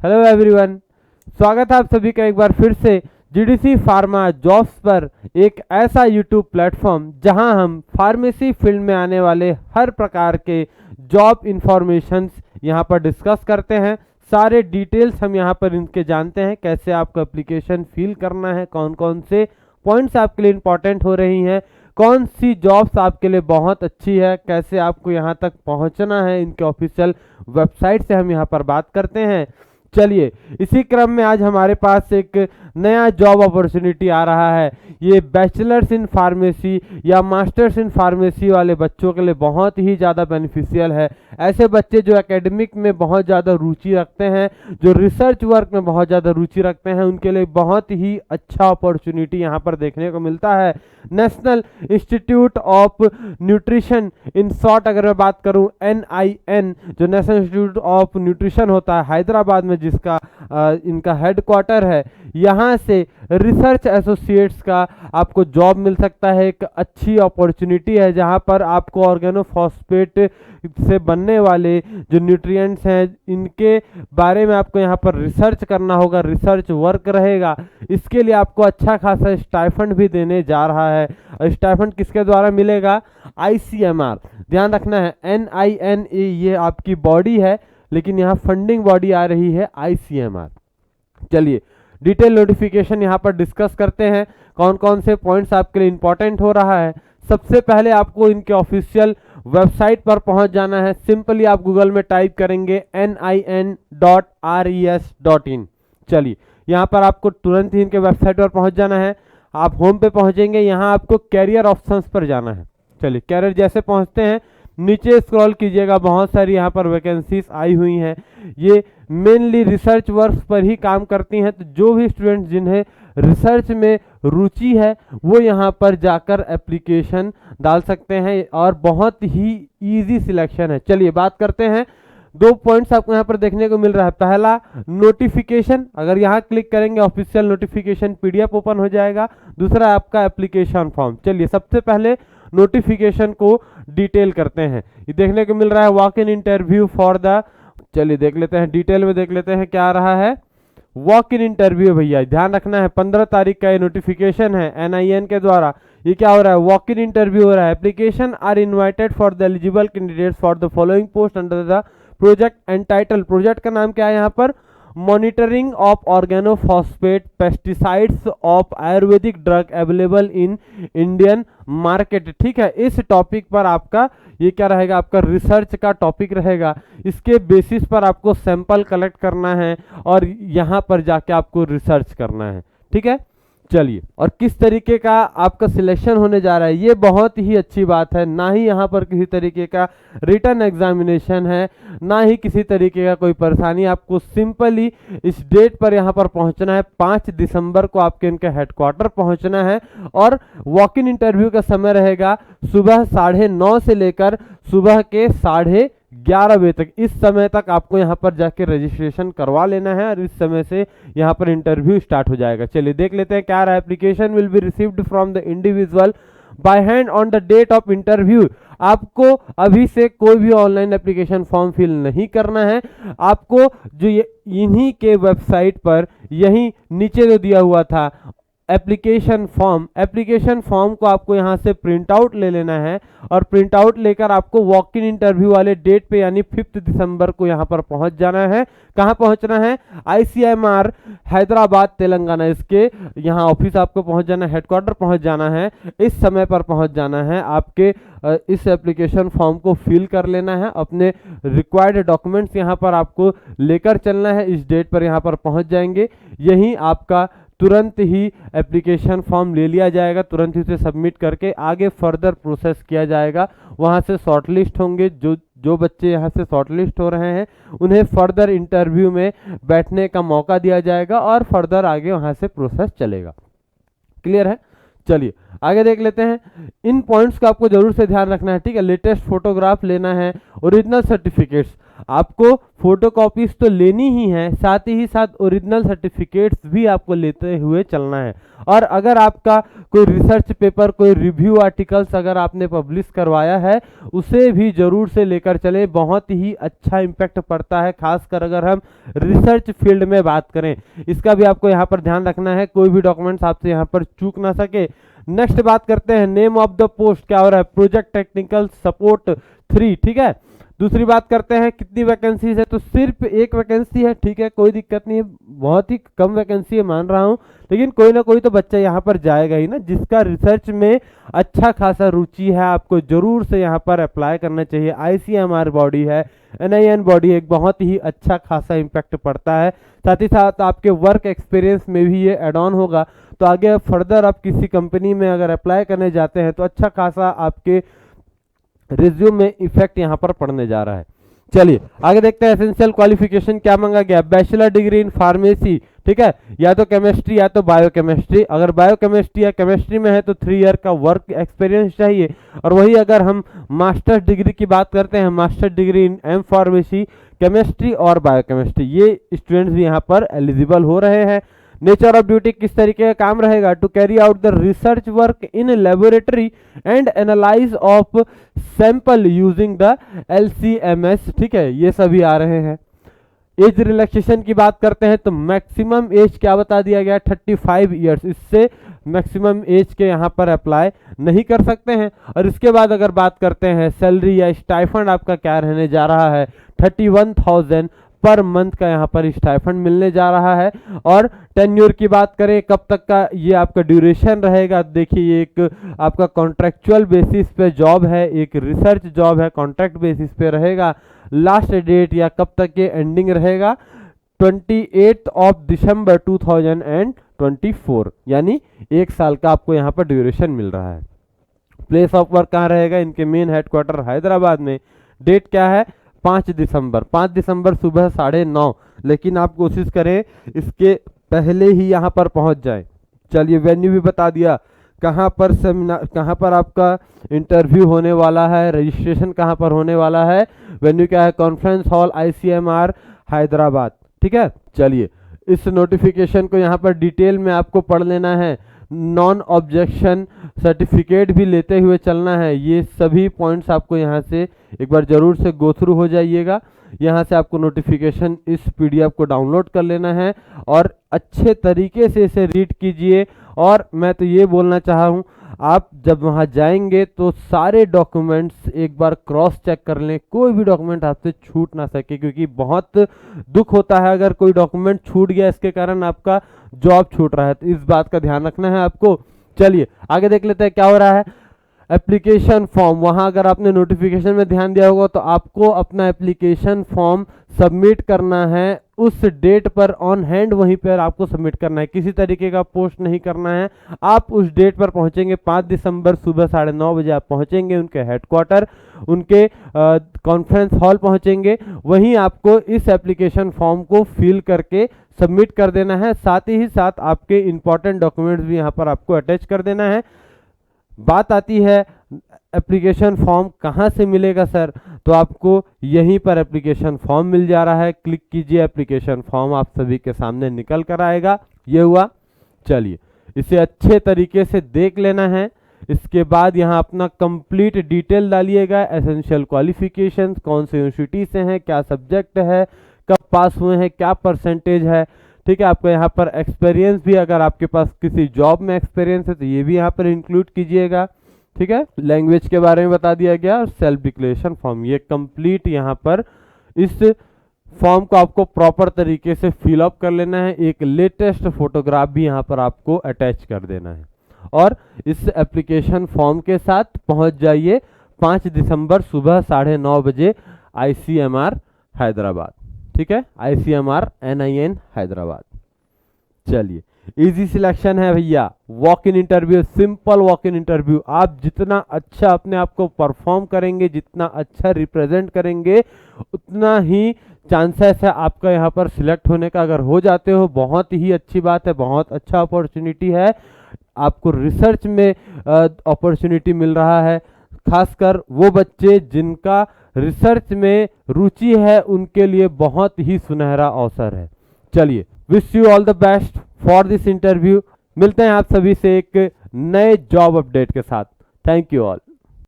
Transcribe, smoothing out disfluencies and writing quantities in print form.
Hello everyone, स्वागत है आप सभी का एक बार फिर से जीडीसी फार्मा जॉब्स पर, एक ऐसा यूट्यूब प्लेटफॉर्म जहां हम फार्मेसी फील्ड में आने वाले हर प्रकार के जॉब इंफॉर्मेशंस यहां पर डिस्कस करते हैं। सारे डिटेल्स हम यहां पर इनके जानते हैं, कैसे आपको एप्लीकेशन फिल करना है, कौन कौन से पॉइंट्स आपके लिए इंपॉर्टेंट हो रही हैं, कौन सी जॉब्स आपके लिए बहुत अच्छी है, कैसे आपको यहां तक पहुंचना है। इनके ऑफिशियल वेबसाइट से हम यहां पर बात करते हैं। चलिए, इसी क्रम में आज हमारे पास एक नया जॉब अपॉर्चुनिटी आ रहा है। ये बैचलर्स इन फार्मेसी या मास्टर्स इन फार्मेसी वाले बच्चों के लिए बहुत ही ज़्यादा बेनिफिशियल है। ऐसे बच्चे जो एकेडमिक में बहुत ज़्यादा रुचि रखते हैं, जो रिसर्च वर्क में बहुत ज़्यादा रुचि रखते हैं, उनके लिए बहुत ही अच्छा अपॉर्चुनिटी यहाँ पर देखने को मिलता है। National institute of nutrition, in short अगर मैं बात करूं NIN, जो नेशनल इंस्टीट्यूट ऑफ न्यूट्रिशन होता है हैदराबाद में, जिसका इनका हेडक्वार्टर है, यहाँ से रिसर्च एसोसिएट्स का आपको जॉब मिल सकता है। एक अच्छी अपॉर्चुनिटी है जहाँ पर आपको ऑर्गेनोफॉस्फेट से बनने वाले जो न्यूट्रिएंट्स हैं, इनके बारे में आपको यहाँ पर रिसर्च करना होगा, रिसर्च वर्क रहेगा। इसके लिए आपको अच्छा खासा स्टाइफंड भी देने जा रहा है। और स्टाइफंड किसके द्वारा मिलेगा? ICMR। ध्यान रखना है, NIN ये आपकी बॉडी है, लेकिन यहाँ फंडिंग बॉडी आ रही है ICMR। चलिए, डिटेल नोटिफिकेशन यहाँ पर डिस्कस करते हैं, कौन कौन से पॉइंट्स आपके लिए इंपॉर्टेंट हो रहा है। सबसे पहले आपको इनके ऑफिशियल वेबसाइट पर पहुंच जाना है। सिंपली आप गूगल में टाइप करेंगे nin.res.in। चलिए, यहाँ पर आपको तुरंत ही इनके वेबसाइट पर पहुंच जाना है। आप होम पे पहुंचेंगे, यहाँ आपको कैरियर ऑप्शंस पर जाना है। चलिए, कैरियर जैसे पहुंचते हैं, नीचे स्क्रॉल कीजिएगा, बहुत सारी यहाँ पर वैकेंसीज आई हुई हैं। ये मेनली रिसर्च वर्क पर ही काम करती हैं, तो जो भी स्टूडेंट्स जिन्हें रिसर्च में रुचि है वो यहाँ पर जाकर एप्लीकेशन डाल सकते हैं, और बहुत ही इजी सिलेक्शन है। चलिए बात करते हैं। 2 पॉइंट्स आपको यहाँ पर देखने को मिल रहा है। पहला, नोटिफिकेशन, अगर यहाँ क्लिक करेंगे ऑफिशियल नोटिफिकेशन PDF ओपन हो जाएगा। दूसरा आपका एप्लीकेशन फॉर्म। चलिए, सबसे पहले नोटिफिकेशन को डिटेल करते हैं। ये देखने को मिल रहा है walk in interview for the, चलिए देख लेते हैं, डिटेल में देख लेते हैं क्या आ रहा है। वॉक इन इंटरव्यू, भैया ध्यान रखना है, 15 तारीख का ये नोटिफिकेशन है NIN के द्वारा। ये क्या हो रहा है? वॉक इन इंटरव्यू हो रहा है। Application are invited for the eligible candidates for the following post under the project and title. Project का नाम क्या है यहाँ पर? Monitoring of organophosphate pesticides of Ayurvedic drug available in Indian market. ठीक है, इस टॉपिक पर आपका ये क्या रहेगा? आपका रिसर्च का टॉपिक रहेगा। इसके बेसिस पर आपको सैंपल कलेक्ट करना है और यहाँ पर जाके आपको रिसर्च करना है। ठीक है, चलिए, और किस तरीके का आपका सिलेक्शन होने जा रहा है, ये बहुत ही अच्छी बात है। ना ही यहाँ पर किसी तरीके का रिटन एग्जामिनेशन है, ना ही किसी तरीके का कोई परेशानी। आपको सिंपली इस डेट पर यहाँ पर पहुँचना है। 5 दिसंबर को आपके इनके हेडक्वार्टर पहुँचना है, और वॉक इन इंटरव्यू का समय रहेगा सुबह 9:30 से लेकर सुबह के 11:30 बजे तक। इस समय तक आपको यहाँ पर जाके रजिस्ट्रेशन करवा लेना है, और इस समय से यहाँ पर इंटरव्यू स्टार्ट हो जाएगा। चलिए देख लेते हैं क्या रहा है। Application will be received from the individual by hand on the date of interview. आपको अभी से कोई भी ऑनलाइन एप्लीकेशन फॉर्म फिल नहीं करना है। आपको जो इन्हीं के वेबसाइट पर यहीं नीचे जो दिया हुआ था एप्लीकेशन फॉर्म को आपको यहाँ से प्रिंट आउट ले लेना है, और प्रिंट आउट लेकर आपको वॉक इन इंटरव्यू वाले डेट पे यानी 5 दिसंबर को यहाँ पर पहुँच जाना है। कहाँ पहुँचना है? ICMR हैदराबाद तेलंगाना, इसके यहाँ ऑफिस आपको पहुँच जाना है, हेडक्वार्टर पहुँच जाना है। इस समय पर पहुँच जाना है, आपके इस एप्लीकेशन फॉर्म को फिल कर लेना है, अपने रिक्वायर्ड डॉक्यूमेंट्स यहाँ पर आपको लेकर चलना है। इस डेट पर यहाँ पर पहुँच जाएंगे, यहीं आपका तुरंत ही एप्लीकेशन फॉर्म ले लिया जाएगा, तुरंत ही उसे सबमिट करके आगे फर्दर प्रोसेस किया जाएगा। वहाँ से शॉर्टलिस्ट होंगे, जो बच्चे यहाँ से शॉर्टलिस्ट हो रहे हैं उन्हें फर्दर इंटरव्यू में बैठने का मौका दिया जाएगा, और फर्दर आगे वहाँ से प्रोसेस चलेगा। क्लियर है? चलिए आगे देख लेते हैं। इन पॉइंट्स का आपको जरूर से ध्यान रखना है। ठीक है, लेटेस्ट फोटोग्राफ लेना है, ओरिजिनल सर्टिफिकेट्स। आपको फोटोकॉपीज तो लेनी ही है, साथ ही साथ ओरिजिनल सर्टिफिकेट्स भी आपको लेते हुए चलना है। और अगर आपका कोई रिसर्च पेपर, कोई रिव्यू आर्टिकल्स अगर आपने पब्लिश करवाया है, उसे भी जरूर से लेकर चलें। बहुत ही अच्छा इम्पैक्ट पड़ता है, खासकर अगर हम रिसर्च फील्ड में बात करें। इसका भी आपको यहाँ पर ध्यान रखना है, कोई भी डॉक्यूमेंट्स आपसे यहाँ पर चूक ना सके। नेक्स्ट बात करते हैं नेम ऑफ द पोस्ट क्या हो रहा है, प्रोजेक्ट टेक्निकल सपोर्ट 3, ठीक है। दूसरी बात करते हैं कितनी वैकेंसीज है, तो सिर्फ एक वैकेंसी है, ठीक है, कोई दिक्कत नहीं है, बहुत ही कम वैकेंसी है मान रहा हूं, लेकिन कोई ना कोई तो बच्चा यहाँ पर जाएगा ही ना। जिसका रिसर्च में अच्छा खासा रुचि है, आपको जरूर से यहाँ पर अप्लाई करना चाहिए। ICMR बॉडी है, NIN बॉडी, एक बहुत ही अच्छा खासा इम्पैक्ट पड़ता है। साथ ही साथ आपके वर्क एक्सपीरियंस में भी ये एड ऑन होगा, तो आगे फर्दर आप किसी कंपनी में अगर अप्लाई करने जाते हैं तो अच्छा खासा आपके रिज्यूम में इफेक्ट यहां पर पड़ने जा रहा है। चलिए आगे देखते हैं एसेंशियल क्वालिफिकेशन क्या मांगा गया। बैचलर डिग्री इन फार्मेसी, ठीक है, या तो केमिस्ट्री या तो बायोकेमिस्ट्री। अगर बायोकेमिस्ट्री या केमिस्ट्री में है तो 3 ईयर का वर्क एक्सपीरियंस चाहिए। और वही अगर हम मास्टर्स डिग्री की बात करते हैं, master degree in M pharmacy, chemistry और बायोकेमिस्ट्री, ये स्टूडेंट्स भी यहाँ पर एलिजिबल हो रहे हैं। नेचर ऑफ ड्यूटी किस तरीके का काम रहेगा, to carry out the research work in laboratory and analyse of sample using the LCMS, ठीक है, ये सभी आ रहे हैं। एज रिलैक्सेशन की बात करते हैं तो मैक्सिमम एज क्या बता दिया गया, 35 ईयर्स, इससे मैक्सिमम एज के यहाँ पर अप्लाई नहीं कर सकते हैं। और इसके बाद अगर बात करते हैं सैलरी या स्टाइफंड आपका क्या रहने जा रहा है, 31,000 पर मंथ का यहाँ पर स्टाइफंड मिलने जा रहा है। और टेन्योर की बात करें, कब तक का ये आपका ड्यूरेशन रहेगा, देखिए ये एक आपका कॉन्ट्रेक्चुअल बेसिस पे जॉब है, एक रिसर्च जॉब है, कॉन्ट्रैक्ट बेसिस पे रहेगा। लास्ट डेट या कब तक ये एंडिंग रहेगा, 28 दिसंबर 2024, यानी 1 साल का आपको यहाँ पर ड्यूरेशन मिल रहा है। प्लेस ऑफ वर्क कहाँ रहेगा, इनके मेन हेडक्वार्टर हैदराबाद में। डेट क्या है, 5 दिसंबर सुबह 9:30, लेकिन आप कोशिश करें इसके पहले ही यहाँ पर पहुँच जाए। चलिए वेन्यू भी बता दिया, कहाँ पर सेमिनार, कहाँ पर आपका इंटरव्यू होने वाला है, रजिस्ट्रेशन कहाँ पर होने वाला है, वेन्यू क्या है, कॉन्फ्रेंस हॉल ICMR हैदराबाद, ठीक है। चलिए इस नोटिफिकेशन को यहाँ पर डिटेल में आपको पढ़ लेना है, नॉन ऑब्जेक्शन सर्टिफिकेट भी लेते हुए चलना है। ये सभी पॉइंट्स आपको यहाँ से एक बार जरूर से गो थ्रू हो जाइएगा। यहाँ से आपको नोटिफिकेशन इस PDF को डाउनलोड कर लेना है और अच्छे तरीके से इसे रीड कीजिए। और मैं तो ये बोलना चाह हूँ, आप जब वहाँ जाएंगे तो सारे डॉक्यूमेंट्स एक बार क्रॉस चेक कर लें, कोई भी डॉक्यूमेंट आपसे छूट ना सके, क्योंकि बहुत दुख होता है अगर कोई डॉक्यूमेंट छूट गया, इसके कारण आपका जॉब छूट रहा है, तो इस बात का ध्यान रखना है आपको। चलिए आगे देख लेते हैं क्या हो रहा है। एप्लीकेशन फॉर्म, वहां अगर आपने नोटिफिकेशन में ध्यान दिया होगा तो आपको अपना एप्लीकेशन फॉर्म सबमिट करना है उस डेट पर ऑन हैंड, वहीं पर आपको सबमिट करना है, किसी तरीके का पोस्ट नहीं करना है। आप उस डेट पर पहुंचेंगे, 5 दिसंबर सुबह 9:30 बजे आप पहुंचेंगे उनके हेडक्वार्टर, उनके कॉन्फ्रेंस हॉल पहुंचेंगे, वहीं आपको इस एप्लीकेशन फॉर्म को फिल करके सबमिट कर देना है। साथ ही साथ आपके इंपॉर्टेंट डॉक्यूमेंट्स भी यहाँ पर आपको अटैच कर देना है। बात आती है एप्लीकेशन फॉर्म कहाँ से मिलेगा सर, तो आपको यहीं पर एप्लीकेशन फॉर्म मिल जा रहा है, क्लिक कीजिए, एप्लीकेशन फॉर्म आप सभी के सामने निकल कर आएगा। ये हुआ, चलिए इसे अच्छे तरीके से देख लेना है। इसके बाद यहाँ अपना कंप्लीट डिटेल डालिएगा, एसेंशियल क्वालिफिकेशंस, कौन से यूनिवर्सिटी से हैं, क्या सब्जेक्ट है, कब पास हुए हैं, क्या परसेंटेज है, ठीक है। आपको यहाँ पर एक्सपीरियंस भी, अगर आपके पास किसी जॉब में एक्सपीरियंस है तो ये भी यहाँ पर इंक्लूड कीजिएगा, ठीक है। लैंग्वेज के बारे में बता दिया गया और सेल्फ डिक्लेरेशन फॉर्म, ये कंप्लीट यहाँ पर इस फॉर्म को आपको प्रॉपर तरीके से फिल अप कर लेना है। एक लेटेस्ट फोटोग्राफ भी यहाँ पर आपको अटैच कर देना है और इस एप्लीकेशन फॉर्म के साथ पहुँच जाइए 5 दिसंबर सुबह 9:30 बजे ICMR हैदराबाद, ठीक है, ICMR NIN हैदराबाद। चलिए इजी सिलेक्शन है भैया, walk in interview, simple walk in interview. आप जितना अच्छा अपने आप को परफॉर्म करेंगे, जितना अच्छा रिप्रेजेंट करेंगे, उतना ही चांसेस है आपका यहाँ पर सिलेक्ट होने का। अगर हो जाते हो बहुत ही अच्छी बात है, बहुत अच्छा अपॉर्चुनिटी है, आपको रिसर्च में अपॉर्चुनिटी मिल रहा है, खासकर वो बच्चे जिनका रिसर्च में रुचि है उनके लिए बहुत ही सुनहरा अवसर है। चलिए, wish you all the best for this interview. मिलते हैं आप सभी से एक नए जॉब अपडेट के साथ। Thank you all.